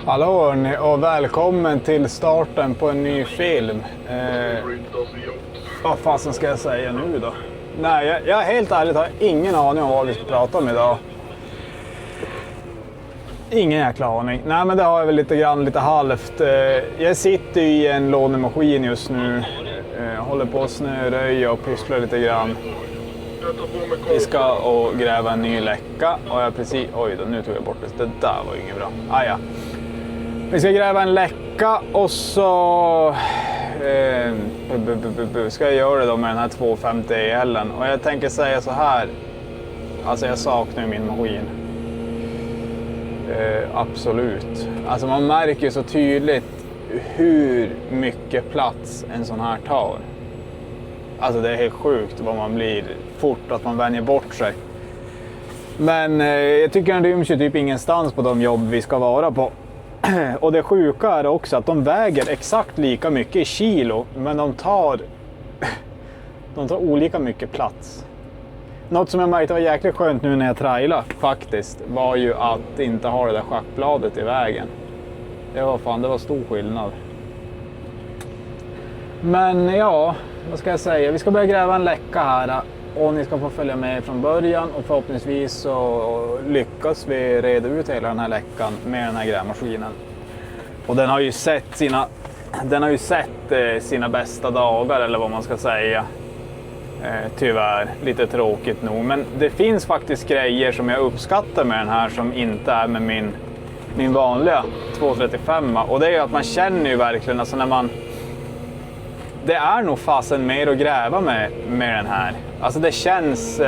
Hallå hörni, och välkommen till starten på en ny film. Vad fasen ska jag säga nu då? Nej, jag helt ärligt har ingen aning om vad vi ska prata om idag. Ingen jäkla aning. Nej, men det har jag väl lite halvt. Jag sitter i en lånemaskin just nu. Håller på att snöröja och pysslar lite grann. Vi ska och gräva en ny läcka. Och jag precis... Oj då, nu tog jag bort det. Det där var inget bra. Ja. Vi ska gräva en läcka och så ska jag göra det då med den här 250 EL:en. Och jag tänker säga så här. Alltså jag saknar min maskin. Absolut. Alltså man märker ju så tydligt hur mycket plats en sån här tar. Alltså det är helt sjukt vad man blir fort, att man vänjer bort sig. Men jag tycker den ryms ju typ ingenstans på de jobb vi ska vara på. Och det sjuka är också att de väger exakt lika mycket i kilo, men de tar olika mycket plats. Något som jag märkte var jäkligt skönt nu när jag trailade faktiskt var ju att inte ha det där schackbladet i vägen. Det var stor skillnad. Men ja, vad ska jag säga? Vi ska börja gräva en läcka här och ni ska få följa med från början och förhoppningsvis så lyckas vi reda ut hela den här läckan med den här grävmaskinen. Och den har ju sett sina bästa dagar, eller vad man ska säga. Tyvärr, lite tråkigt nog. Men det finns faktiskt grejer som jag uppskattar med den här som inte är med min vanliga 235. Och det är ju att man känner ju verkligen, alltså när man... Det är nog fasen mer att gräva med den här. Alltså det känns...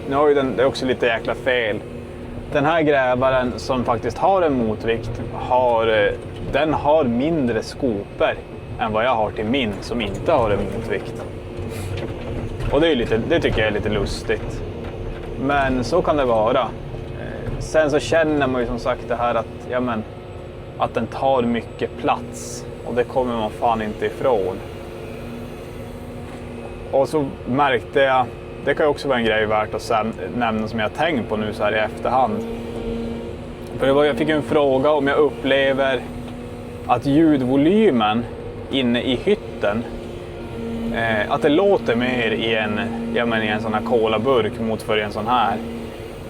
Nu har ju det är också lite jäkla fel. Den här grävaren som faktiskt har en motvikt den har mindre skopor än vad jag har till min som inte har en motvikt. Och det tycker jag är lite lustigt. Men så kan det vara. Sen så känner man ju som sagt det här att den tar mycket plats. Och det kommer man fan inte ifrån. Och så märkte jag, det kan ju också vara en grej värt att nämna som jag har tänkt på nu så här i efterhand. För jag fick en fråga om jag upplever att ljudvolymen inne i hytten, att det låter mer i en sån här kolaburk mot för en sån här.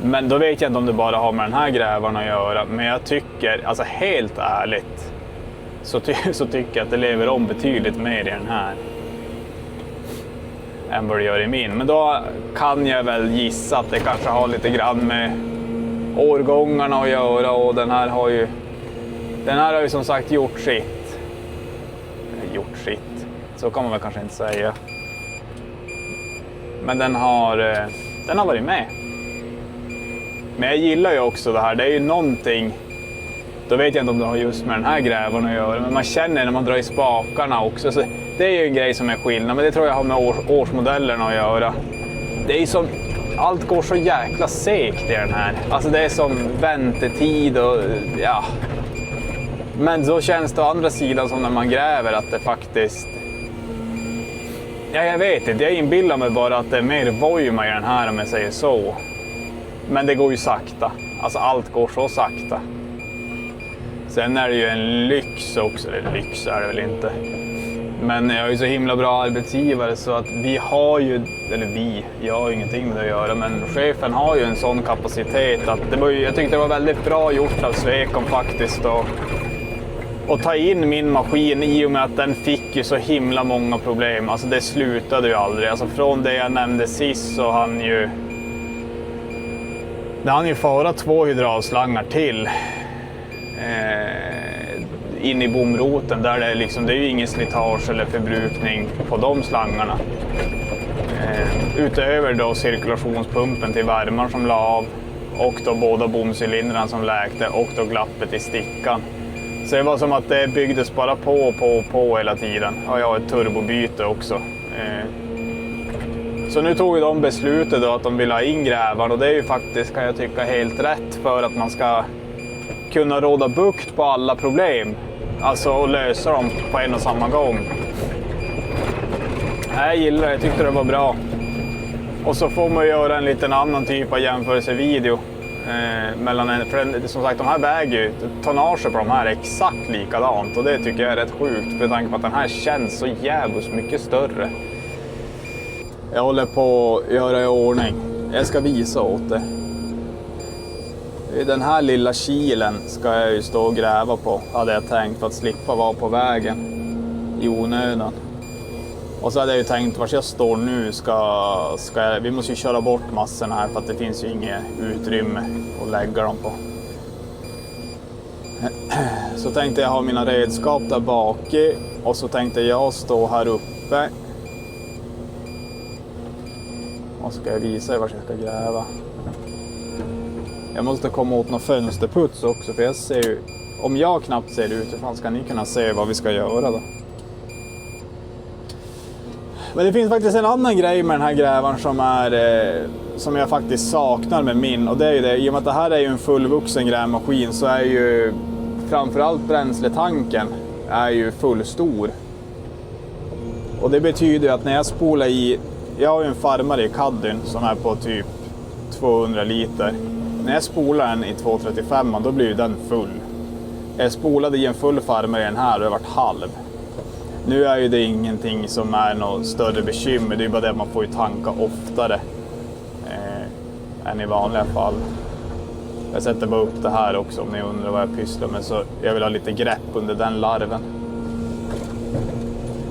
Men då vet jag inte om det bara har med den här grävaren att göra. Men jag tycker, alltså helt ärligt, så tycker jag att det lever om betydligt mer i den här än vad det gör i min. Men då kan jag väl gissa att det kanske har lite grann med årgångarna att göra. Och den här har ju som sagt gjort sitt. Så kan man väl kanske inte säga. Men den har varit med. Men jag gillar ju också det här. Det är ju någonting. Då vet jag inte om det har just med den här grävaren att göra. Men man känner när man drar i spakarna också. Så det är ju en grej som är skillnad. Men det tror jag har med årsmodellerna att göra. Det är som... Allt går så jäkla segt i den här. Alltså det är som väntetid och... Ja. Men så känns det å andra sidan som när man gräver att det faktiskt... Ja, jag vet inte. Jag inbillar mig bara att det är mer vojma i den här om jag säger så. Men det går ju sakta. Alltså allt går så sakta. Sen är det ju en lyx också. Eller lyx är det väl inte. Men jag har ju så himla bra arbetsgivare så att jag har ju ingenting med det att göra. Men chefen har ju en sån kapacitet att jag tyckte det var väldigt bra gjort av Swecon faktiskt. Och ta in min maskin i och med att den fick ju så himla många problem. Alltså det slutade ju aldrig. Alltså från det jag nämnde sist så hann ju fara 2 hydraulslangar till in i bomroten där det är ju ingen slitage eller förbrukning på de slangarna. Utöver då cirkulationspumpen till värmaren som la av och då båda bomcylindrarna som läkte och då glappet i stickan. Så det var som att det byggdes bara på hela tiden. Och jag har ett turbobyte också. Så nu tog ju de beslutet då att de vill ha in grävaren och det är ju faktiskt, kan jag tycka, helt rätt för att man ska kunna råda bukt på alla problem. Alltså att lösa dem på en och samma gång. Jag gillar det, jag tyckte det var bra. Och så får man göra en liten annan typ av jämförelsevideo. För som sagt, de här väger ju, tonnaget på de här är exakt likadant. Och det tycker jag är rätt sjukt, för tanke på att den här känns så jävligt mycket större. Jag håller på att göra i ordning. Jag ska visa åt det. Den här lilla kilen ska jag ju stå och gräva på, hade jag tänkt, för att slippa vara på vägen i onödan. Och så hade jag ju tänkt, vart jag står nu vi måste ju köra bort massorna här, för att det finns ju inget utrymme att lägga dem på. Så tänkte jag ha mina redskap där bak i, och så tänkte jag stå här uppe. Och ska jag visa er vart jag ska gräva. Jag måste komma åt någon fönsterputs också, för jag ser ju, om jag knappt ser det ut, hur fan ska ni kunna se vad vi ska göra då? Men det finns faktiskt en annan grej med den här grävaren som jag faktiskt saknar med min. Och det är ju det, i och med att det här är ju en fullvuxen grävmaskin, så är ju framförallt bränsletanken är ju fullstor. Och det betyder ju att när jag spolar i, jag har ju en farmare i Caddyn som är på typ 200 liter. När jag spolar den i 235, då blir ju den full. Jag spolade i en full farmare i den här och det har varit halv. Nu är ju det ingenting som är något större bekymmer, det är bara det att man får ju tanka oftare än i vanliga fall. Jag sätter bara upp det här också om ni undrar vad jag pysslar med, så jag vill ha lite grepp under den larven.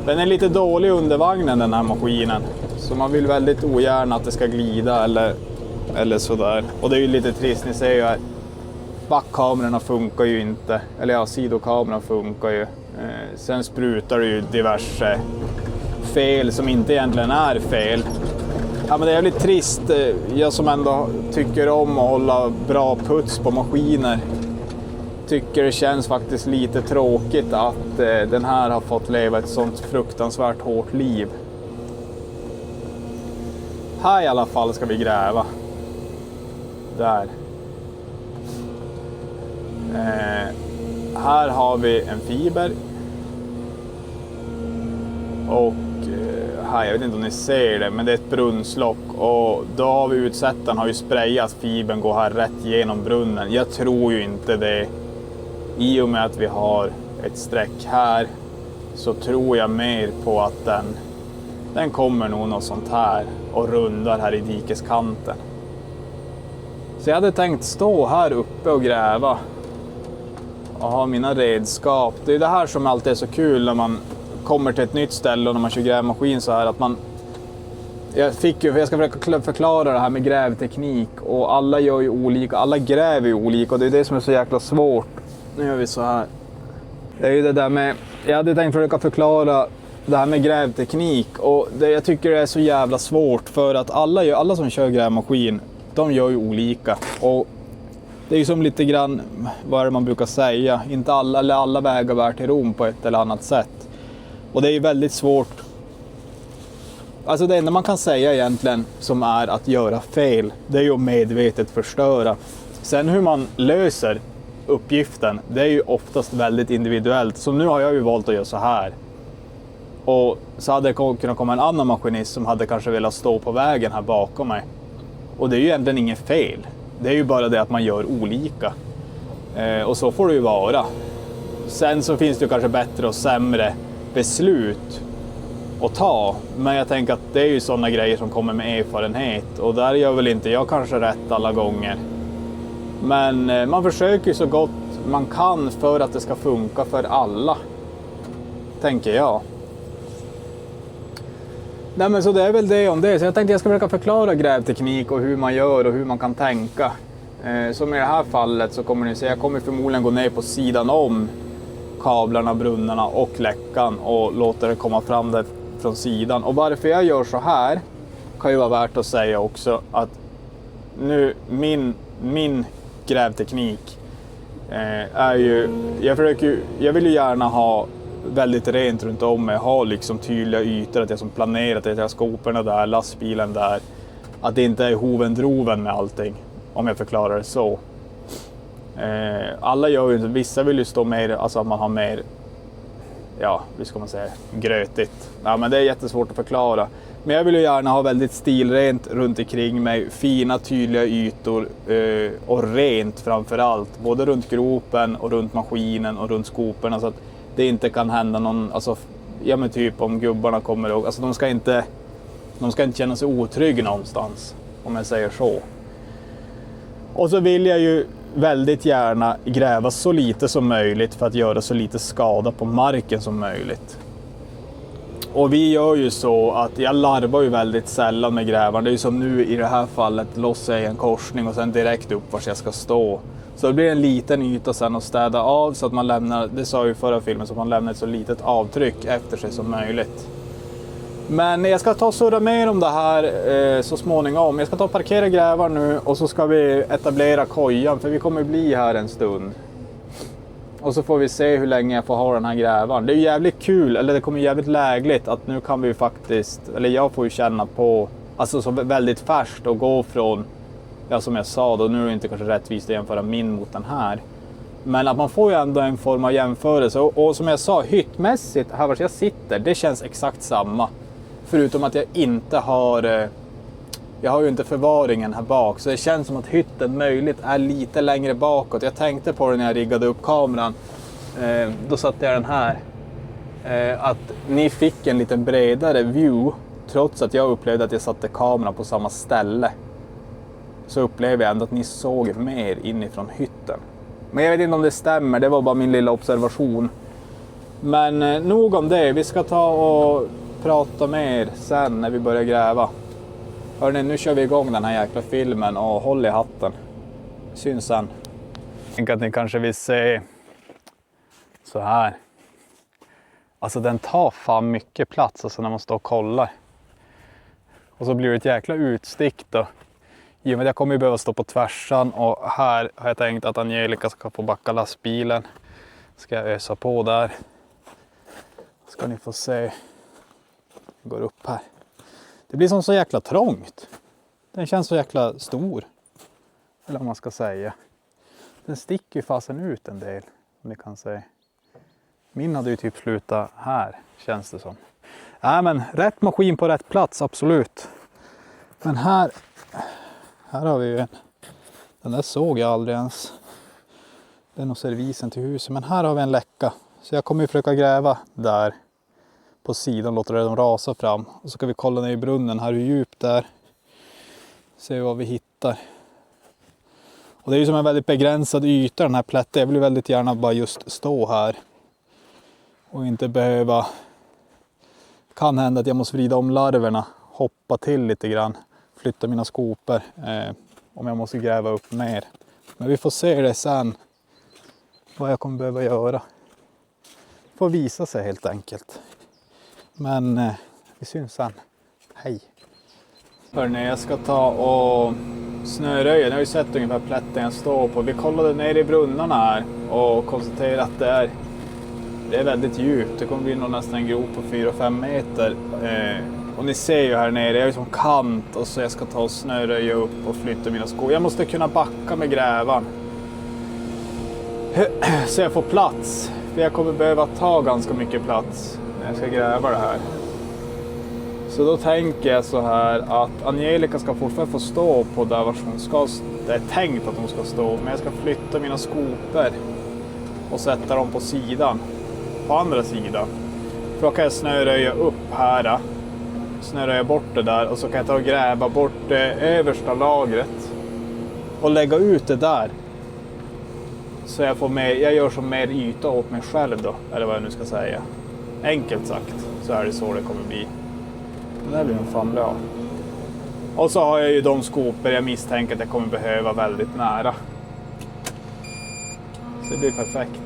Den är lite dålig under vagnen, den här maskinen, så man vill väldigt ogärna att det ska glida eller sådär. Och det är ju lite trist, ni ser ju här, backkamerorna funkar ju inte, eller ja, sidokameran funkar ju. Sen sprutar det ju diverse fel som inte egentligen är fel. Ja, men det är jävligt trist. Jag som ändå tycker om att hålla bra puts på maskiner, tycker det känns faktiskt lite tråkigt att den här har fått leva ett sånt fruktansvärt hårt liv. Här i alla fall ska vi gräva. Där. Här har vi en fiber. Och här, jag vet inte om ni ser det, men det är ett brunnslock. Och då har vi utsättaren har ju sprayat, fibern går här rätt genom brunnen. Jag tror ju inte det. I och med att vi har ett streck här, så tror jag mer på att den kommer nog något sånt här och rundar här i dikeskanten. Så jag hade tänkt stå här uppe och gräva och ha mina redskap. Det är det här som alltid är så kul när man kommer till ett nytt ställe och när man kör grävmaskin så här, att man... Jag ska försöka förklara det här med grävteknik, och alla gör ju olika, alla gräver ju olika, och det är det som är så jäkla svårt. Nu gör vi så här. Det är ju det där med, jag hade tänkt försöka förklara det här med grävteknik, och jag tycker det är så jävla svårt, för att alla som kör grävmaskin, de gör ju olika. Och det är ju som lite grann, vad är det man brukar säga, inte alla vägar bär till Rom på ett eller annat sätt. Och det är ju väldigt svårt. Alltså det enda man kan säga egentligen som är att göra fel, det är ju att medvetet förstöra. Sen hur man löser uppgiften, det är ju oftast väldigt individuellt. Så nu har jag ju valt att göra så här. Och så hade det kunnat komma en annan maskinist som hade kanske velat stå på vägen här bakom mig. Och det är ju egentligen inget fel. Det är ju bara det att man gör olika. Och så får det ju vara. Sen så finns det ju kanske bättre och sämre beslut att ta. Men jag tänker att det är ju sådana grejer som kommer med erfarenhet. Och där gör väl inte jag kanske rätt alla gånger. Men man försöker ju så gott man kan för att det ska funka för alla. Tänker jag. Nej, men så det är väl det om det. Så jag tänkte jag ska försöka förklara grävteknik och hur man gör och hur man kan tänka. Som i det här fallet så kommer ni se, jag kommer förmodligen gå ner på sidan om kablarna, brunnarna och läckan och låta det komma fram där från sidan. Och varför jag gör så här kan ju vara värt att säga också, att nu min grävteknik är ju, jag vill ju gärna ha väldigt rent runt om mig, ha liksom tydliga ytor, att jag som planerat, att jag har skoporna där, lastbilen där, att det inte är hoven-droven med allting, om jag förklarar det så. Alla gör ju, vissa vill ju stå mer, alltså att man har mer, ja, hur ska man säga, grötigt. Ja, men det är jättesvårt att förklara. Men jag vill ju gärna ha väldigt stilrent runt omkring mig, fina tydliga ytor och rent framför allt. Både runt gropen och runt maskinen och runt skoporna så att det inte kan hända någon, alltså, ja men typ om gubbarna kommer ihåg, alltså de ska inte känna sig otrygga någonstans, om jag säger så. Och så vill jag ju väldigt gärna gräva så lite som möjligt för att göra så lite skada på marken som möjligt. Och vi gör ju så att jag larvar ju väldigt sällan med grävaren. Det är ju som nu i det här fallet, lossar jag en korsning och sen direkt upp var jag ska stå. Så det blir en liten yta sen att städa av så att man lämnar, det sa jag ju i förra filmen, så att man lämnar ett så litet avtryck efter sig som möjligt. Men jag ska ta och surra mer om det här så småningom. Jag ska ta och parkera grävaren nu och så ska vi etablera kojan för vi kommer bli här en stund. Och så får vi se hur länge jag får ha den här grävaren. Det är jävligt kul, eller det kommer jävligt lägligt att nu kan vi faktiskt, eller jag får ju känna på, alltså så väldigt färskt och gå från, ja som jag sa då, nu är det inte kanske rättvist att jämföra min mot den här. Men att man får ju ändå en form av jämförelse och som jag sa, hyttmässigt, här var jag sitter, det känns exakt samma. Förutom att jag inte har, jag har ju inte förvaringen här bak. Så det känns som att hytten möjligt är lite längre bakåt. Jag tänkte på det när jag riggade upp kameran. Då satte jag den här. Att ni fick en lite bredare view. Trots att jag upplevde att jag satte kameran på samma ställe. Så upplevde jag ändå att ni såg mer inifrån hytten. Men jag vet inte om det stämmer. Det var bara min lilla observation. Men nog om det. Vi ska ta och prata mer sen när vi börjar gräva. Hörrni, nu kör vi igång den här jäkla filmen och håll i hatten. Syns sen. Jag tänker att ni kanske vill se så här. Alltså den tar fan mycket plats alltså när man står och kollar. Och så blir det ett jäkla utstick då. I och med att jag kommer ju behöva stå på tvärsan och här har jag tänkt att Angelica ska få backa lastbilen. Ska jag ösa på där. Ska ni få se. Jag går upp här. Det blir som så jäkla trångt. Den känns så jäkla stor. Eller vad man ska säga. Den sticker ju fasen ut en del. Om ni kan se. Min hade ju typ slutat här. Känns det som. Nej men rätt maskin på rätt plats. Absolut. Men här har vi ju en. Den där såg jag aldrig ens. Det är nog servisen till huset. Men här har vi en läcka. Så jag kommer ju försöka gräva där. På sidan låter det dem rasa fram. Och så ska vi kolla ner i brunnen här hur djupt det är. Se vad vi hittar. Och det är ju som en väldigt begränsad yta den här plätten. Jag vill väldigt gärna bara just stå här. Och inte behöva. Kan hända att jag måste vrida om larverna. Hoppa till lite grann. Flytta mina skopor. Om jag måste gräva upp mer. Men vi får se det sen. Vad jag kommer behöva göra. Får visa sig helt enkelt. Men vi syns sen. Hej. Hörrni, jag ska ta och snöröja. Ni har ju sett ungefär plätten jag står på. Vi kollade ner i brunnarna här och konstaterade att det är väldigt djupt. Det kommer bli nog nästan en grop på 4-5 meter. Och ni ser ju här nere, jag är ju som kant och så jag ska ta och snöröja upp och flytta mina skor. Jag måste kunna backa med grävan. Så jag får plats. För jag kommer behöva ta ganska mycket plats när jag ska gräva det här. Så då tänker jag så här att Angelica ska fortfarande få stå på där var hon ska. Det är tänkt att hon ska stå. Men jag ska flytta mina skopor och sätta dem på sidan. På andra sidan. För då kan jag snöröja upp här. Snöröja bort det där. Och så kan jag ta och gräva bort det översta lagret. Och lägga ut det där. Så jag får mer, jag gör som mer yta åt mig själv då. Eller vad jag nu ska säga. Enkelt sagt så är det så det kommer bli. Det där blir nog fan bra. Och så har jag ju de skopor jag misstänker att jag kommer behöva väldigt nära. Så det blir perfekt.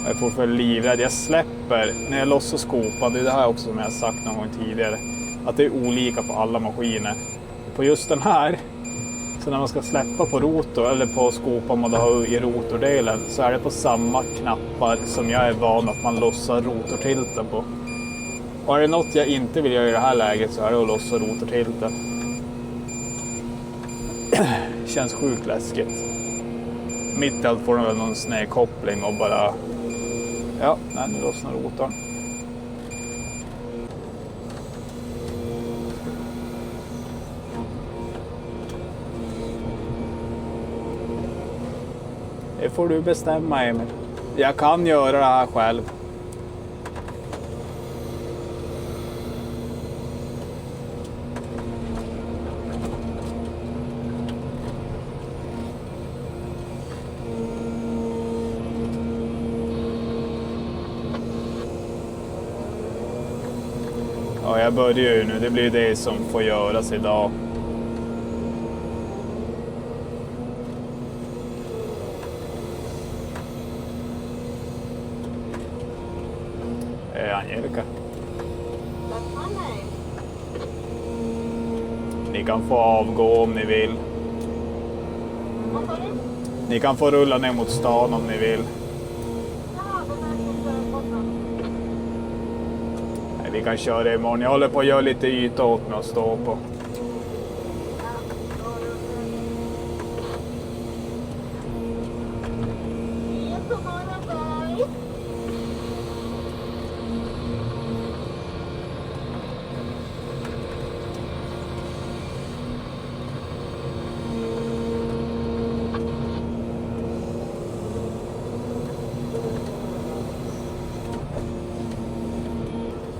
Jag är fortfarande livrädd. Jag släpper när jag lossar skopan. Det är det här också som jag har sagt någon gång tidigare. Att det är olika på alla maskiner. På just den här. Så när man ska släppa på rotor eller på skopan man har i rotordelen så är det på samma knappar som jag är van att man lossar rotortilten på. Och är det något jag inte vill göra i det här läget så är det att lossa rotortilten. Känns sjukt läskigt. mitt i allt får de väl någon snedkoppling och bara... Ja, nej, nu lossnar rotorn. Det får du bestämma, Emil. Jag kan göra det här själv. Ja, jag börjar ju nu. Det blir det som får göras idag. Angelica. Ni kan få avgå om ni vill. Ni kan få rulla ner mot stan om ni vill. Nej, vi kan köra imorgon. Jag håller på att göra lite yta åt mig att stå på.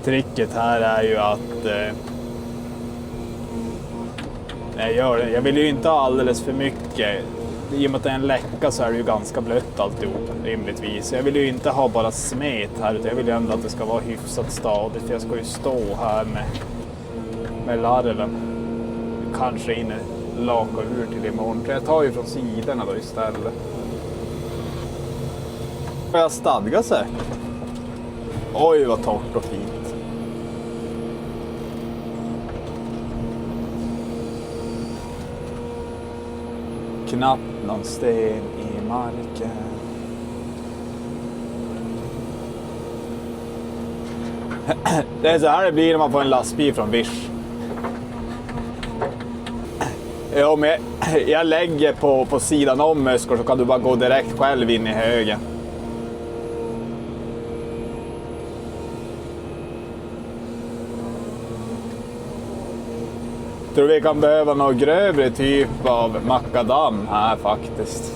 Tricket här är ju att jag vill ju inte ha alldeles för mycket. I och med att det är en läcka så är det ju ganska blött alltihop rimligtvis. Jag vill ju inte ha bara smet här, utan jag vill ju ändå att det ska vara hyfsat stadigt. För jag ska ju stå här med larven. Kanske in laka ur till imorgon. Jag tar ju från sidorna då istället. Får jag stadga sig? Oj, vad torrt och fint. Knappt någon sten i marken. Det är så här det blir när man får en lastbil från Wish. Ja, men jag lägger på sidan om Möskor så kan du bara gå direkt själv in i högen. Jag tror vi kan behöva någon grövre typ av makadam här faktiskt.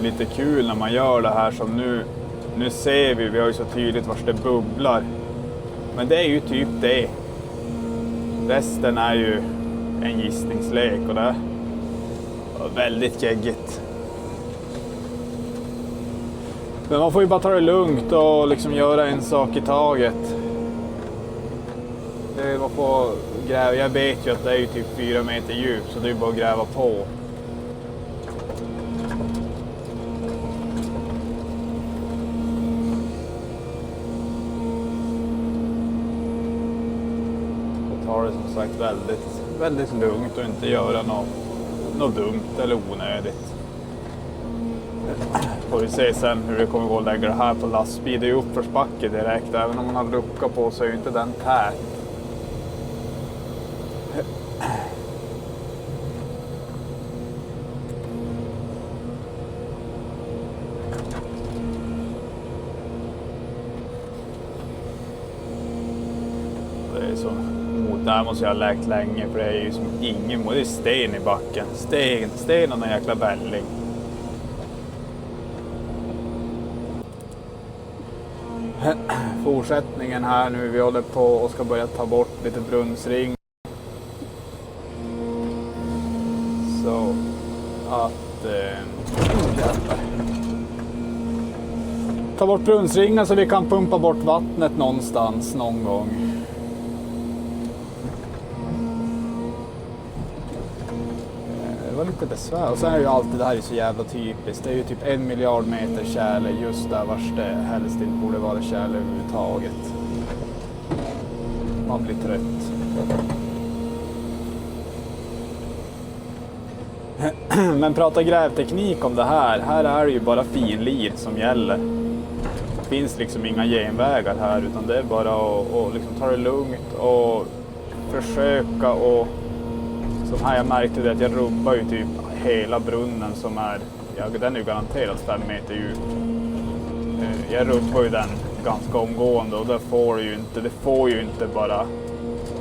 Lite kul när man gör det här som nu. Nu ser vi har ju så tydligt vart det bubblar. Men det är ju typ det. Resten är ju en gissningslek och det är väldigt geggigt. Men man får ju bara ta det lugnt och liksom göra en sak i taget. Man får gräva. Jag vet ju att det är ju typ 4 meter djup så det är bara att gräva på. Det som sagt väldigt lugnt och inte göra något dumt eller onödigt. Får vi se sen hur det kommer gå att lägga det här på lastbil. Det är uppförsbacke direkt, även om man har lucka på så är ju inte den tät. Det är så. Där måste jag ha läkt länge för det är ju som ingen, det är sten i backen. Sten och en jäkla välling. Fortsättningen här nu, vi håller på och ska börja ta bort lite brunnsring. Så att ta bort brunnsringen så vi kan pumpa bort vattnet någonstans någon gång. var lite besvär. Och sen är ju alltid det här är så jävla typiskt. Det är ju typ 1 miljard meter tjäle just där vars det helst inte borde vara tjäle överhuvudtaget. Man blir trött. Men prata grävteknik om det här. Här är det ju bara finlir som gäller. Det finns liksom inga genvägar här, utan det är bara att liksom ta det lugnt och försöka. Och som här jag märkte det att jag rubbar ju typ hela brunnen som är, ja, den är ju garanterat 5 meter djup. Jag rubbar ju den ganska omgående och det får ju inte bara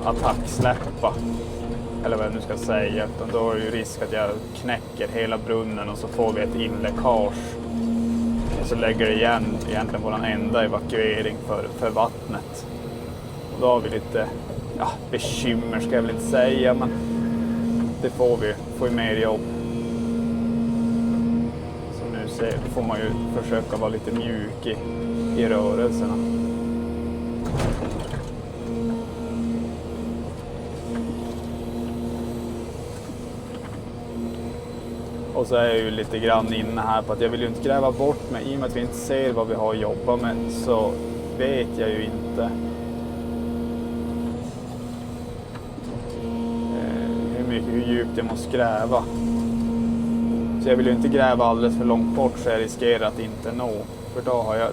attacksläppa. Eller vad jag nu ska säga, utan då är det ju risk att jag knäcker hela brunnen och så får vi ett inläckage. Och så lägger det igen egentligen vår enda evakuering för vattnet. Och då har vi lite bekymmer ska jag väl inte säga, men det får ju mer jobb. Som nu ser får man ju försöka vara lite mjuk i rörelserna. Och så är jag ju lite grann inne här på att jag vill ju inte gräva bort mig. I och med att vi inte ser vad vi har att jobba med så vet jag ju inte hur djupt jag måste gräva. Så jag vill ju inte gräva alldeles för långt bort så jag riskerar att inte nå. För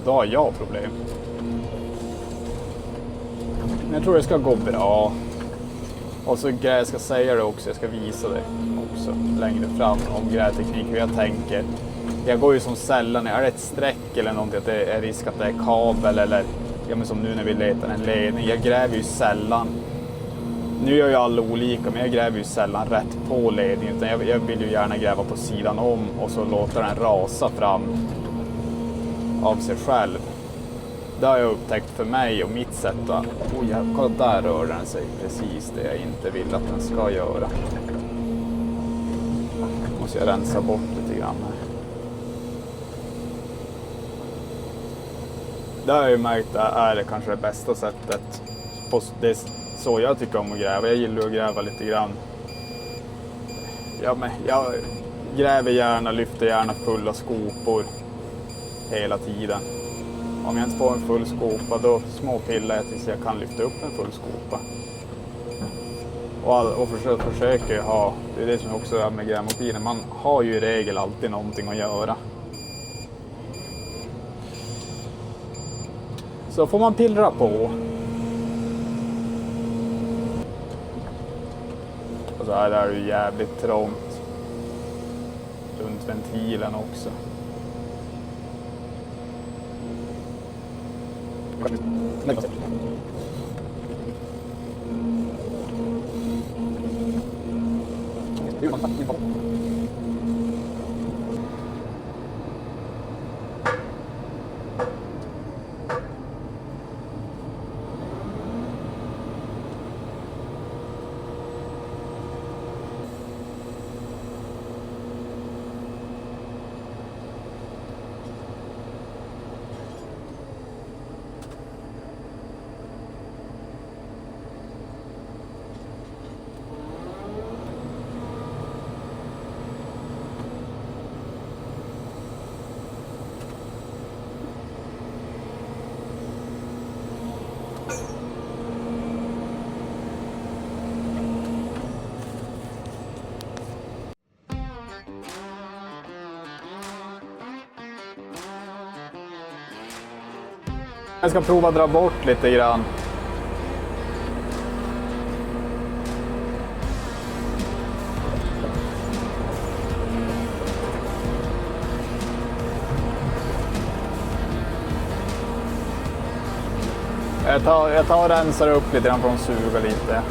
då har jag problem. Men jag tror det ska gå bra. Och så jag ska säga det också, jag ska visa det också längre fram om grävteknik, hur jag tänker. Jag går ju som sällan, är det ett streck eller någonting att det är risk att det är kabel eller men som nu när vi letar en ledning. Jag gräver ju sällan, nu gör ju alla olika, men jag gräver ju sällan rätt på ledningen. Utan jag vill ju gärna gräva på sidan om och så låta den rasa fram av sig själv. Det har jag upptäckt för mig och mitt sätt att, kolla där rör den sig precis det jag inte vill att den ska göra. Måste jag rensa bort lite grann här. Det har jag ju märkt är det kanske det bästa sättet. Det är så jag tycker om att gräva. Jag gillar att gräva lite grann. Ja, men jag gräver gärna, lyfter gärna fulla skopor hela tiden. Om jag inte får en full skopa då småpillar jag tills jag kan lyfta upp en full skopa. Och försöker ha, det är det som också är med grävmaskinen, man har ju i regel alltid någonting att göra. Så får man pillra på. Och så här är det ju jävligt trångt runt ventilen också. Jag ska prova dra bort lite grann. Jag tar och rensar upp lite grann för att suga lite.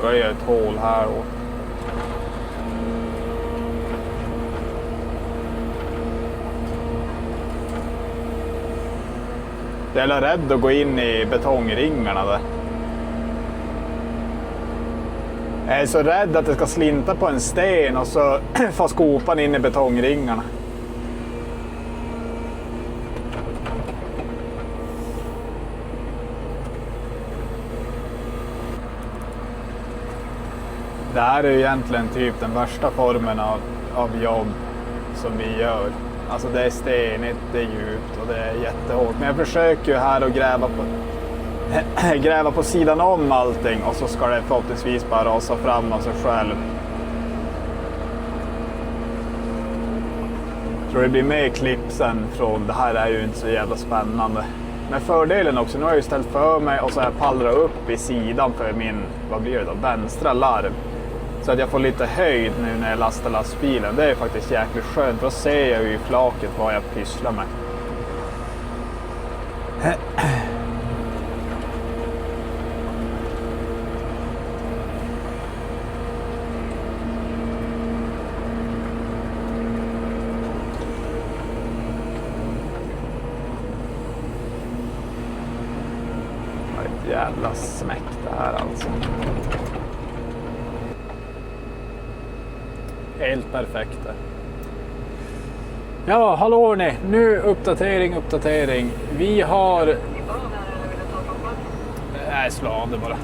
ska jag göra ett hål här då. Jag är rädd att gå in i betongringarna där. Jag är så rädd att det ska slinta på en sten och så får skopan in i betongringarna. Det här är ju egentligen typ den värsta formen av jobb som vi gör. Alltså det är stenigt, det är djupt och det är jättehårt. Men jag försöker ju här att gräva på sidan om allting och så ska det förhoppningsvis bara rasa fram av sig själv. Jag tror det blir mer klipp sen från det här är ju inte så jävla spännande. Men fördelen också, nu har jag ju ställt för mig och så har jag pallrat upp i sidan för min, vad blir det då, vänstra larm. Så att jag får lite höjd nu när jag lastar lastbilen. Det är faktiskt jäkligt skönt. Då ser jag ju i flaket vad jag pysslar med. Det var ett jävla smäck det här alltså. Helt perfekt. Ja, hallå ni. Nu uppdatering. Vi har... Nej, slå av det bara.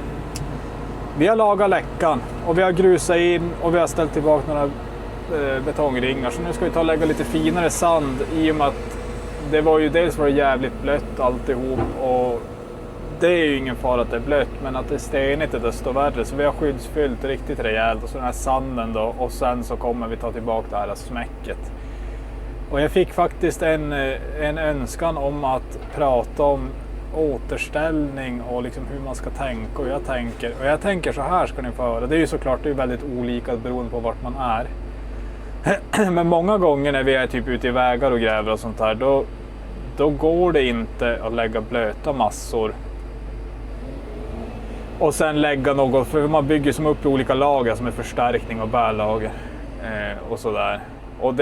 Vi har lagat läckan och vi har grusat in och vi har ställt tillbaka några betongringar. Så nu ska vi ta och lägga lite finare sand i och med att det var ju dels var det jävligt blött alltihop och det är ju ingen fara att det är blött, men att det är stenigt är desto värre. Så vi har skyddsfyllt riktigt rejält och så den här sanden då och sen så kommer vi ta tillbaka det här smäcket. Och jag fick faktiskt en önskan om att prata om återställning och liksom hur man ska tänka och jag tänker så här ska ni få höra. Det är ju såklart det är väldigt olika beroende på vart man är. Men många gånger när vi är typ ute i vägar och gräver och sånt här då går det inte att lägga blöta massor och sen lägga något, för man bygger som upp i olika lager som är förstärkning och bärlager och sådär. Och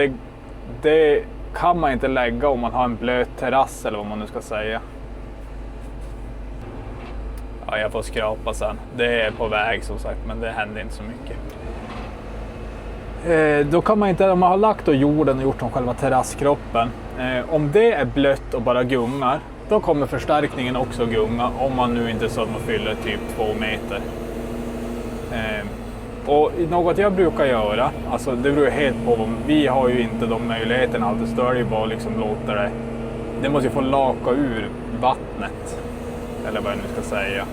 det kan man inte lägga om man har en blöt terrass eller vad man nu ska säga. Ja, jag får skrapa sen. Det är på väg som sagt, men det händer inte så mycket. Då kan man inte, om man har lagt då jorden och gjort om själva terrasskroppen, om det är blött och bara gungar, då kommer förstärkningen också gunga om man nu inte så att man fyller typ 2 meter. Och något jag brukar göra, alltså det beror helt på, vi har ju inte de möjligheterna alltid, så då är det ju bara liksom låta det måste ju få laka ur vattnet, eller vad jag nu ska säga,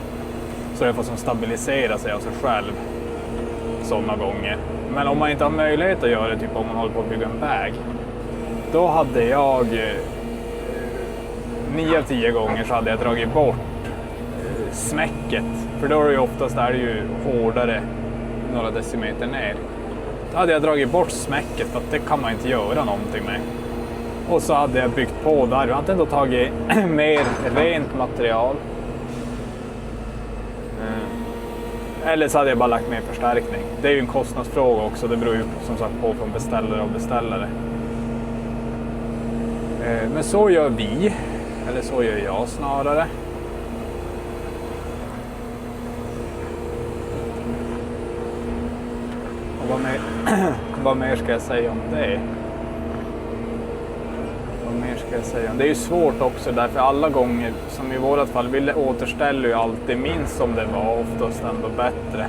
så det får som stabilisera sig av sig själv sådana gånger. Men om man inte har möjlighet att göra det, typ om man håller på att bygga en väg, då hade jag 9 av 10 gånger så hade jag dragit bort smäcket, för då är det ju oftast ju hårdare några decimeter ner. Då hade jag dragit bort smäcket för att det kan man inte göra någonting med. Och så hade jag byggt på där. Jag hade ändå tagit mer rent material. Eller så hade jag bara lagt mer förstärkning. Det är ju en kostnadsfråga också. Det beror ju som sagt på från beställare och beställare. Men så gör vi. Eller så gör jag snarare. Och vad mer ska jag säga om det? Det är ju svårt också därför alla gånger, som i vårat fall, vi återställer ju alltid minst som det var, oftast ändå bättre.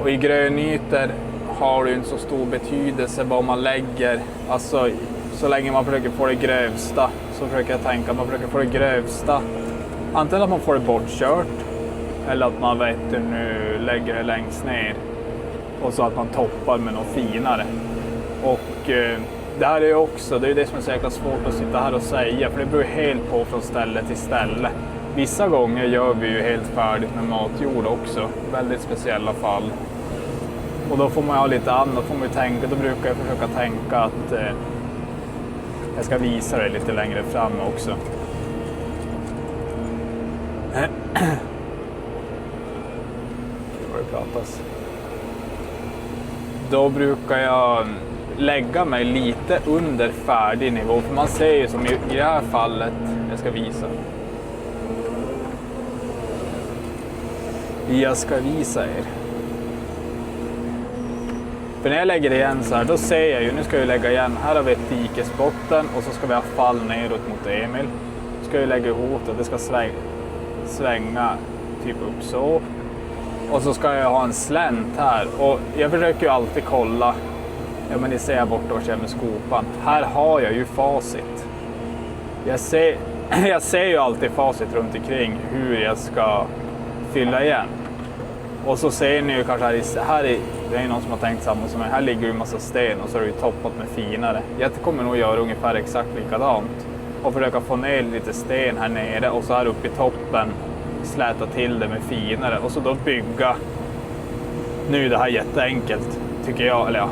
Och i grönytor har det ju inte så stor betydelse vad man lägger. Alltså så länge man försöker få det grövsta, så försöker jag tänka att man försöker få det grövsta. Antingen att man får det bortkört eller att man nu lägger det längst ner. Och så att man toppar med något finare. Och det här är också, det är det som är så jäkla svårt att sitta här och säga. För det beror helt på från ställe till ställe. Vissa gånger gör vi ju helt färdigt med matjord också. Väldigt speciella fall. Och då får man ha lite annat, får man ju tänka. Då brukar jag försöka tänka att jag ska visa det lite längre fram också. det pratas. Då brukar jag lägga mig lite under färdig nivå. För man ser ju som i det här fallet, jag ska visa. Jag ska visa er. För när jag lägger igen så här, då ser jag ju, nu ska jag lägga igen, här har vi ett dikesbotten och så ska vi ha fall neråt mot Emil. Ska jag lägga ihop det, det ska svänga typ upp så. Och så ska jag ha en slänt här och jag försöker ju alltid kolla, ja men ni ser borta vart jag är med skopan. Här har jag ju facit. Jag ser ju alltid facit runt omkring hur jag ska fylla igen. Och så ser ni ju kanske det är någon som har tänkt samma som mig. Här ligger ju en massa sten och så är det ju toppat med finare. Jag kommer nog göra ungefär exakt likadant. Och försöka få ner lite sten här nere och så här uppe i toppen släta till det med finare. Och så då bygga. Nu är det här jätteenkelt tycker jag, eller ja,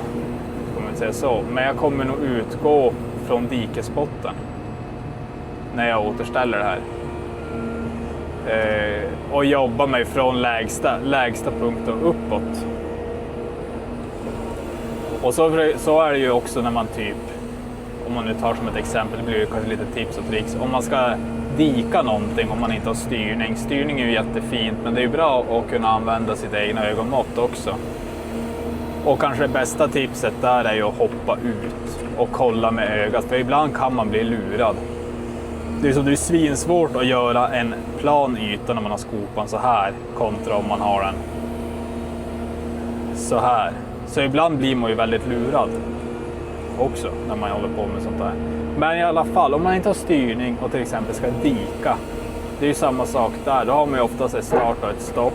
kommer inte säga så. Men jag kommer nog utgå från dikesbotten när jag återställer det här. Och jobba mig från lägsta punkt och uppåt. Och så är det ju också när man typ, om man nu tar som ett exempel, det blir ju kanske lite tips och tricks. Om man ska dika någonting om man inte har styrning. Styrning är ju jättefint, men det är ju bra att kunna använda sitt egna ögonmått också. Och kanske det bästa tipset där är ju att hoppa ut och kolla med ögat. För ibland kan man bli lurad. Det är svinsvårt att göra en plan yta när man har skopan så här kontra om man har den så här. Så ibland blir man ju väldigt lurad också när man håller på med sånt där. Men i alla fall, om man inte har styrning och till exempel ska dika, det är ju samma sak där. Då har man ju oftast ett start och ett stopp.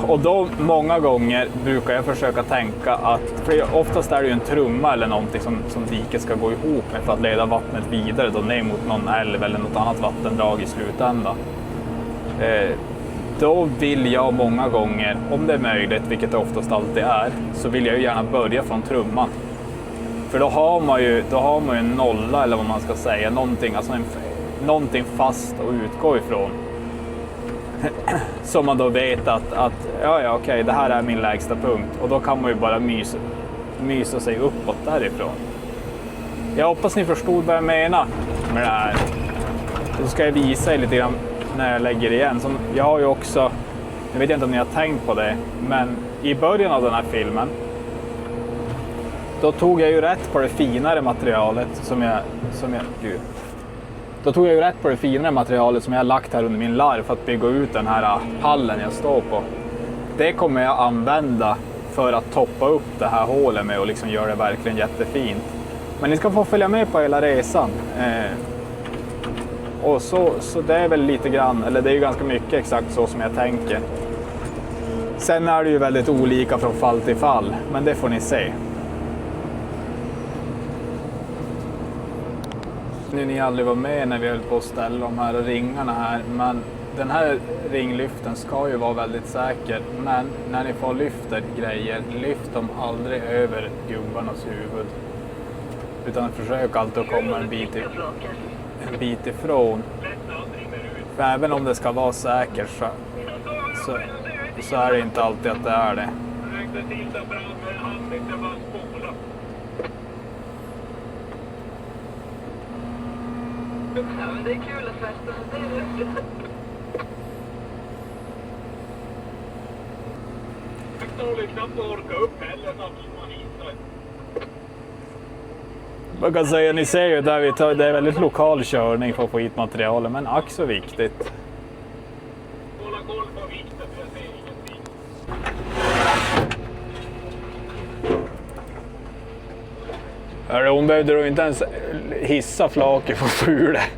Och då många gånger brukar jag försöka tänka att, för oftast är det ju en trumma eller någonting som diket ska gå ihop med för att leda vattnet vidare då ner mot någon älv eller något annat vattendrag i slutändan. Då vill jag många gånger, om det är möjligt, vilket det oftast alltid är, så vill jag ju gärna börja från trumman. För då har man ju en nolla eller vad man ska säga, någonting fast att utgå ifrån. Så man då vet att okej, det här är min lägsta punkt. Och då kan man ju bara mysa sig uppåt därifrån. Jag hoppas ni förstod vad jag menar med det här. Då ska jag visa er lite grann när jag lägger igen. Som jag har ju också, jag vet inte om ni har tänkt på det, men i början av den här filmen då tog jag ju rätt på det finare materialet som jag har lagt här under min larv för att bygga ut den här pallen jag står på. Det kommer jag använda för att toppa upp det här hålet med och liksom göra det verkligen jättefint. Men ni ska få följa med på hela resan. Och så det är väl lite grann, eller det är ju ganska mycket exakt så som jag tänker. Sen är det ju väldigt olika från fall till fall, men det får ni se. Nu ni aldrig var med när vi höll på att ställa de här ringarna här, men den här ringlyften ska ju vara väldigt säker. Men när ni får lyfter grejer, lyft dem aldrig över gubbarnas huvud. Utan försök alltid att komma en bit ifrån. För även om det ska vara säkert så är det inte alltid att det är det. Det är kul att festa, så det är det. Jag kan knappt orka upp heller när man hittar. Man kan säga, ni ser ju där det är väldigt lokal körning för att få hit materialet, men ack så viktigt. Hålla koll på vikten, för jag ser ingenting. Hon behövde då inte ens hissa flaket på fulet.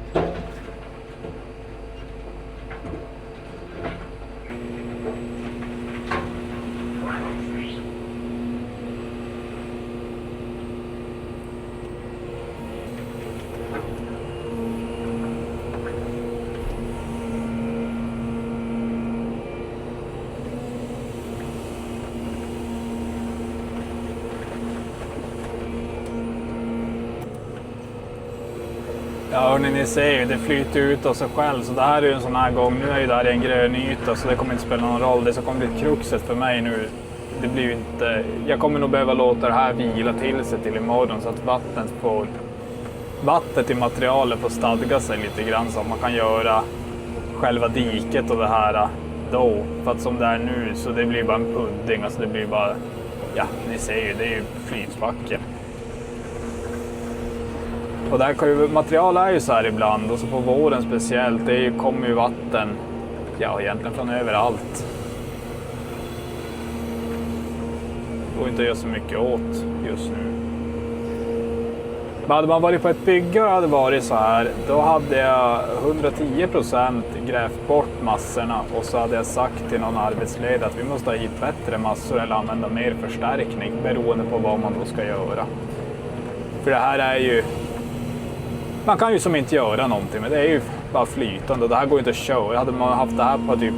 Ja hörni, ni ser ju, det flyter ut av sig själv. Så det här är ju en sån här gång, nu är ju det här en grön yta så det kommer inte spela någon roll. Det som kommer bli kruxet för mig nu, det blir ju inte... Jag kommer nog behöva låta det här vila till sig till imorgon så att vattnet i materialet får stadga sig lite grann så att man kan göra själva diket och det här då. För att som det är nu så det blir bara en pudding, alltså det blir bara... Ja, ni ser ju, det är ju flytbacke. Och där kan ju, material är ju så här ibland och så på våren speciellt, kommer ju vatten, ja egentligen från överallt. Det går inte att göra så mycket åt just nu. Men hade man varit på ett bygge och hade varit så här, då hade jag 110% grävt bort massorna och så hade jag sagt till någon arbetsledare att vi måste ha hit bättre massor eller använda mer förstärkning beroende på vad man då ska göra. För det här är ju, man kan ju som inte göra någonting, men det är ju bara flytande och det här går inte att köra. Hade man haft det här på typ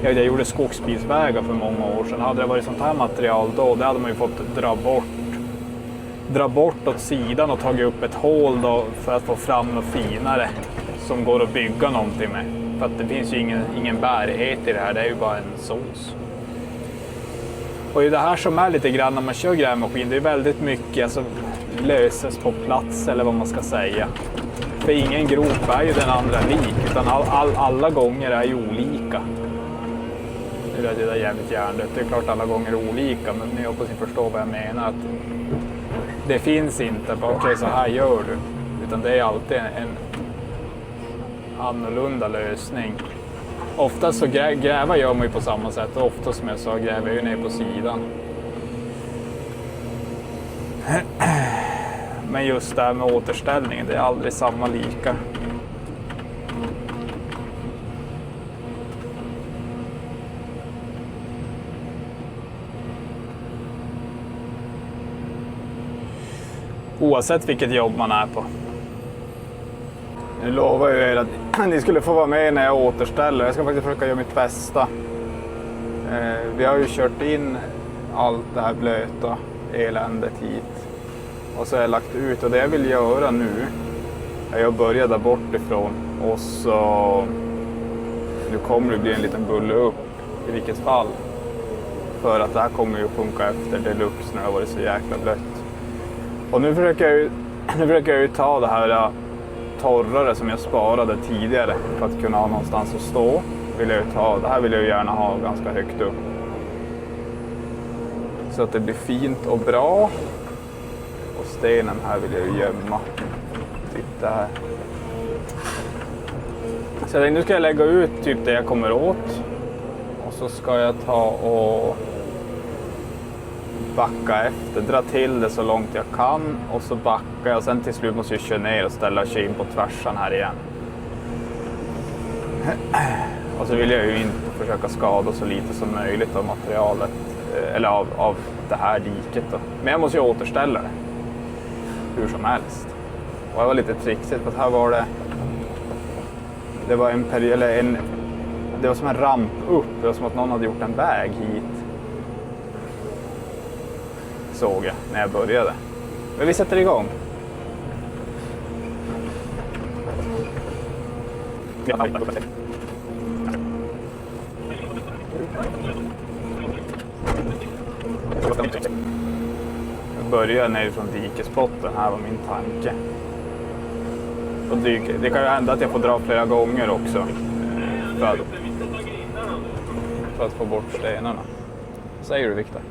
jag gjorde skogsbilsvägar för många år sedan, hade det varit sånt här material då, det hade man ju fått dra bort åt sidan och tagit upp ett hål då för att få fram något finare som går att bygga någonting med. För att det finns ju ingen bärighet i det här, det är ju bara en sås. Och det här som är lite grann när man kör grävmaskin, det är väldigt mycket alltså, löses på plats eller vad man ska säga. För ingen grop är ju den andra lik, utan alla gånger är ju olika. Nu är det där jävligt hjärndött, det är klart alla gånger är olika, men ni hoppas ni förstår vad jag menar. Att det finns inte, okej så här gör du, utan det är alltid en annorlunda lösning. Oftast så gräva gör man ju på samma sätt och ofta som jag sa gräver jag ju ner på sidan. Men just det här med återställningen, det är aldrig samma lika. Oavsett vilket jobb man är på. Nu lovar jag er att ni skulle få vara med när jag återställer. Jag ska faktiskt försöka göra mitt bästa. Vi har ju kört in allt det här blöta eländet hit. Och så har jag lagt ut. Och det jag vill göra nu är att börja där bortifrån. Och så... Nu kommer det bli en liten bulle upp i vilket fall. För att det här kommer ju att funka efter deluxe när det har varit så jäkla blött. Och nu försöker jag ju ta det här torrare som jag sparade tidigare för att kunna ha någonstans att stå. Det här vill jag ju gärna ha ganska högt upp. Så att det blir fint och bra. Och stenen här vill jag ju gömma. Typ där. Så nu ska jag lägga ut typ det jag kommer åt. Och så ska jag ta och backa efter, dra till det så långt jag kan och så backar jag och sen till slut måste jag köra ner och ställa in på tvärsan här igen. Och så vill jag ju inte försöka skada så lite som möjligt av materialet eller av det här diket då. Men jag måste ju återställa det hur som helst. Och det var lite trixigt för att här var det var det var som en ramp upp, det var som att någon hade gjort en väg hit. Såg jag när jag började. Men vi sätter igång. Jag börjar ner från dikesbotten, här var min tanke. Och det kan ju hända att jag får dra flera gånger också. För att få bort stenarna. Vad säger du, Viktor?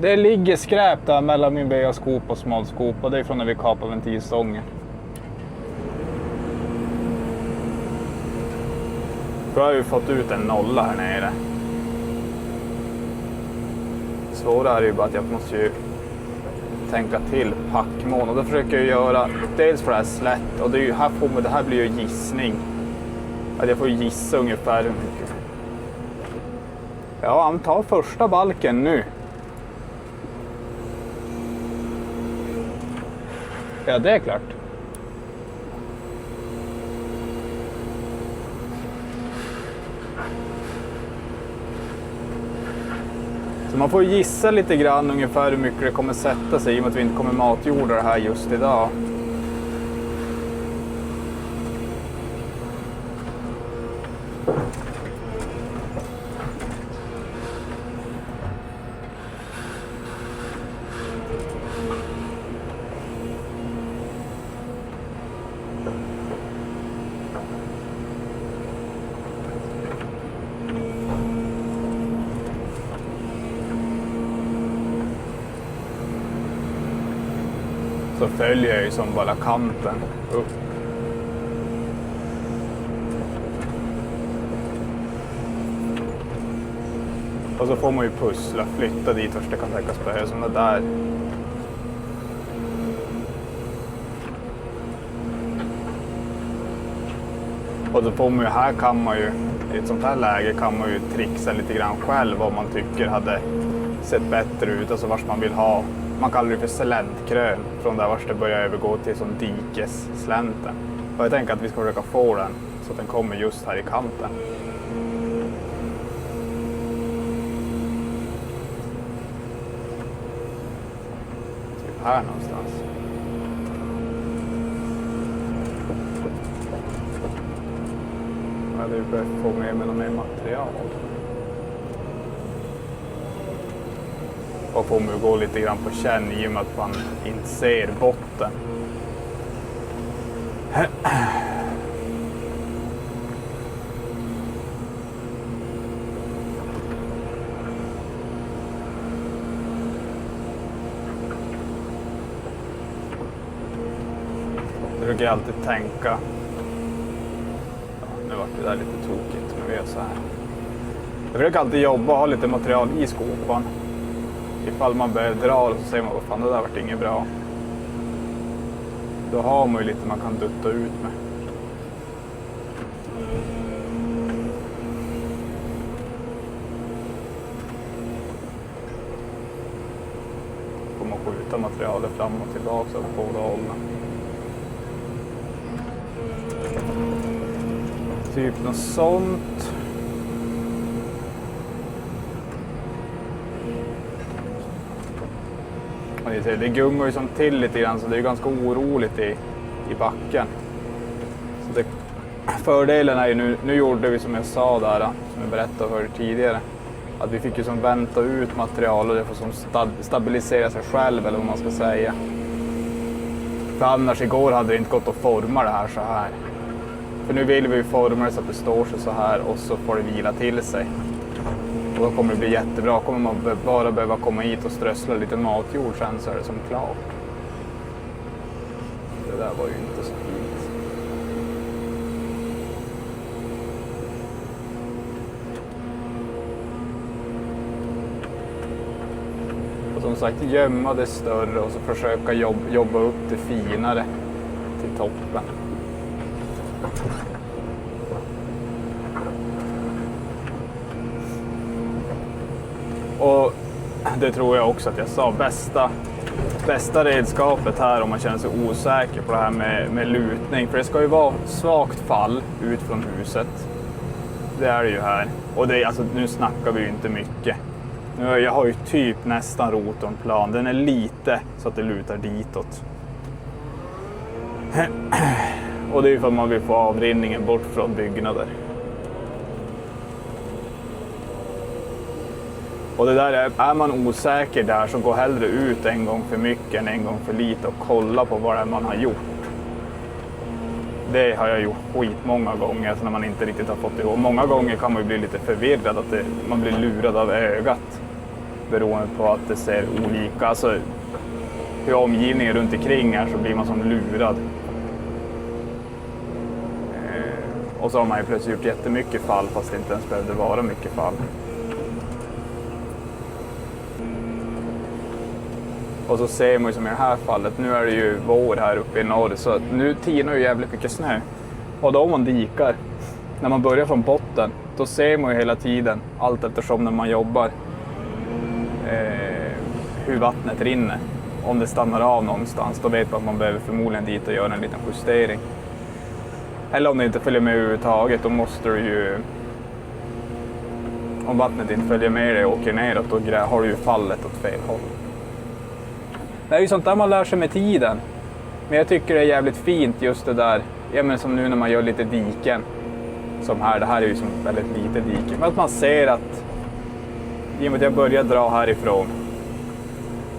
Det ligger skräp där mellan min BA-skop och smalskop och det är från när vi kapar ventilstången. Då har jag ju fått ut en nolla här nere. Svårare är ju bara att jag måste ju tänka till packmån och då försöker jag göra dels för det här slätt och det är ju här det här blir ju gissning. Att jag får gissa ungefär hur mycket. Ja, han tar första balken nu. Ja, det är klart. Så man får gissa lite grann ungefär hur mycket det kommer sätta sig i och med att vi inte kommer matjorda det här just idag. Så följer jag ju som bara kanten upp. Och så får man ju pussla, flytta dit först det kan täckas behövas som det där. Och så får man ju, här kan man ju, i ett sånt här läge kan man ju trixa lite grann själv vad man tycker hade sett bättre ut, alltså vars man vill ha. Man kallar det för släntkrön, från där vars det börjar övergå till som dikesslänten. Och jag tänker att vi ska försöka få den så att den kommer just här i kanten. Typ här någonstans. Jag hade ju behövt få med mig något mer material. Och får man gå lite grann på känn i och med att man inte ser botten. Jag brukar alltid tänka. Ja, nu vart det där lite tokigt, men vi gör så här. Jag brukar alltid jobba och ha lite material i skopan. Ifall man börjar dra så säger man, vad fan, det där vart inget bra. Då har man ju lite man kan dutta ut med. Får man skjuta materialet fram och tillbaka på båda hållen. Typ något sånt. Det gungar ju som till lite grann så det är ganska oroligt i backen. Så det, fördelen är ju nu gjorde vi som jag sa där, som jag berättade för tidigare. Att vi fick ju som vänta ut material och det får som stabilisera sig själv eller vad man ska säga. För annars igår hade det inte gått att forma det här så här. För nu vill vi ju forma det så att det står sig så här och så får det vila till sig. Och då kommer det bli jättebra. Kommer man bara behöva komma hit och strössla lite matjord sen så är det som klart. Det där var ju inte så fint. Och som sagt gömma det större och så försöka jobba upp det finare till toppen. Och det tror jag också att jag sa, bästa redskapet här om man känner sig osäker på det här med lutning. För det ska ju vara svagt fall ut från huset. Det är det ju här. Och det, alltså, nu snackar vi ju inte mycket. Jag har ju typ nästan rotonplan. Den är lite så att det lutar ditåt. Och det är ju för att man vill få avrinningen bort från byggnader. Och det där är man osäker där så gå hellre ut en gång för mycket än en gång för lite och kolla på vad det är man har gjort. Det har jag gjort skitmånga gånger när man inte riktigt har fått ihåg. Många gånger kan man ju bli lite förvirrad, att man blir lurad av ögat. Beroende på att det ser olika, alltså hur omgivningen runt omkring är så blir man som lurad. Och så har man ju plötsligt gjort jättemycket fall fast det inte ens behövde vara mycket fall. Och så ser man ju som i det här fallet, nu är det ju vår här uppe i norr så nu tinar ju jävligt mycket snö. Och då om man dikar, när man börjar från botten, då ser man ju hela tiden, allt eftersom när man jobbar, hur vattnet rinner. Om det stannar av någonstans, då vet man att man behöver förmodligen dit och göra en liten justering. Eller om det inte följer med överhuvudtaget, då måste du ju om vattnet inte följer med dig och åker neråt, då har du ju fallet åt fel håll. Det är ju sånt där man lär sig med tiden. Men jag tycker det är jävligt fint just det där, ja, men som nu när man gör lite diken. Som här, det här är ju som väldigt lite dike. Men att man ser att, i och med att jag börjar dra härifrån,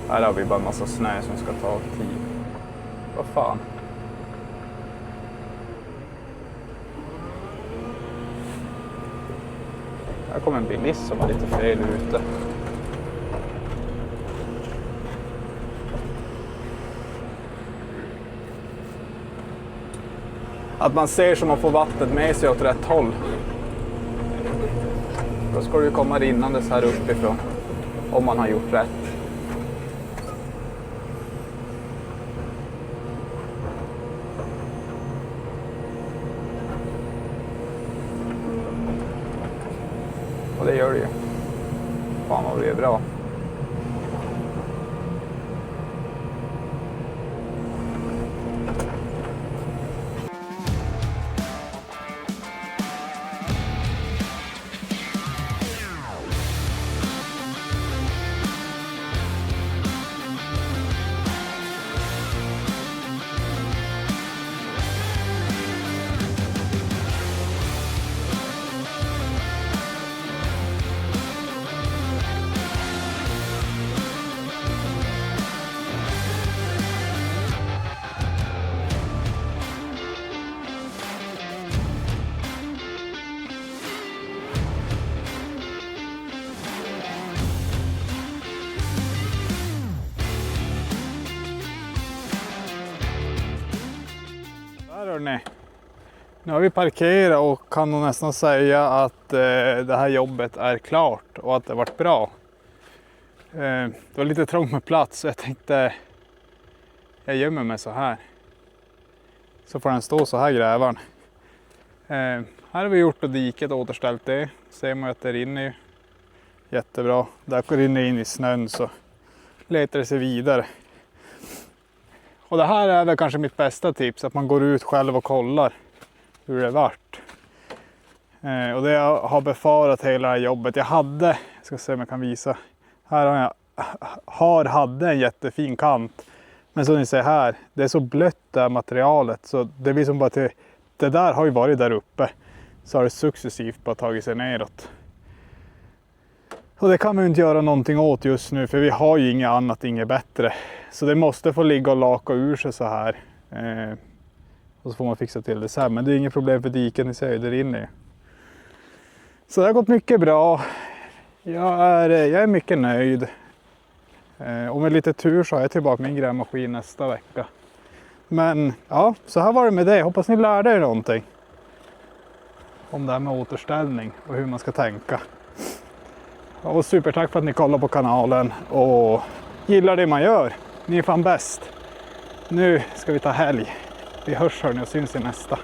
här har vi bara en massa snö som ska ta tid. Vad fan. Här kommer en bilist som var lite fel ute. Att man ser som man får vattnet med sig åt rätt håll. Då ska du komma rinnandes här uppifrån. Om man har gjort rätt. Och det gör det ju. Fan vad det är bra. Nu har vi parkerat och kan nog nästan säga att det här jobbet är klart och att det har varit bra. Det var lite trångt med plats så jag tänkte jag gömmer mig så här. Så får den stå så här, grävaren. Här har vi gjort och diket och återställt det. Ser man att det rinner jättebra. Där rinner in i snön så letar det sig vidare. Och det här är väl kanske mitt bästa tips, att man går ut själv och kollar hur det vart. Och det jag har befarat hela jobbet. Jag ska se om jag kan visa. Här hade en jättefin kant. Men som ni ser här, det är så blött det här materialet. Så det blir som bara till, det där har ju varit där uppe. Så har det successivt bara tagit sig neråt. Och det kan man ju inte göra någonting åt just nu, för vi har ju inget annat, inget bättre. Så det måste få ligga och laka ur sig så här. Och så får man fixa till det så här. Men det är inget problem för diken i sig, det rinner. Så det har gått mycket bra. Jag är mycket nöjd. Och med lite tur så har jag tillbaka min grävmaskin nästa vecka. Men ja, så här var det med det. Hoppas ni lärde er någonting. Om det här med återställning och hur man ska tänka. Och supertack för att ni kollar på kanalen och gillar det man gör. Ni är fan bäst. Nu ska vi ta helg. Vi hörs hörni och syns i nästa.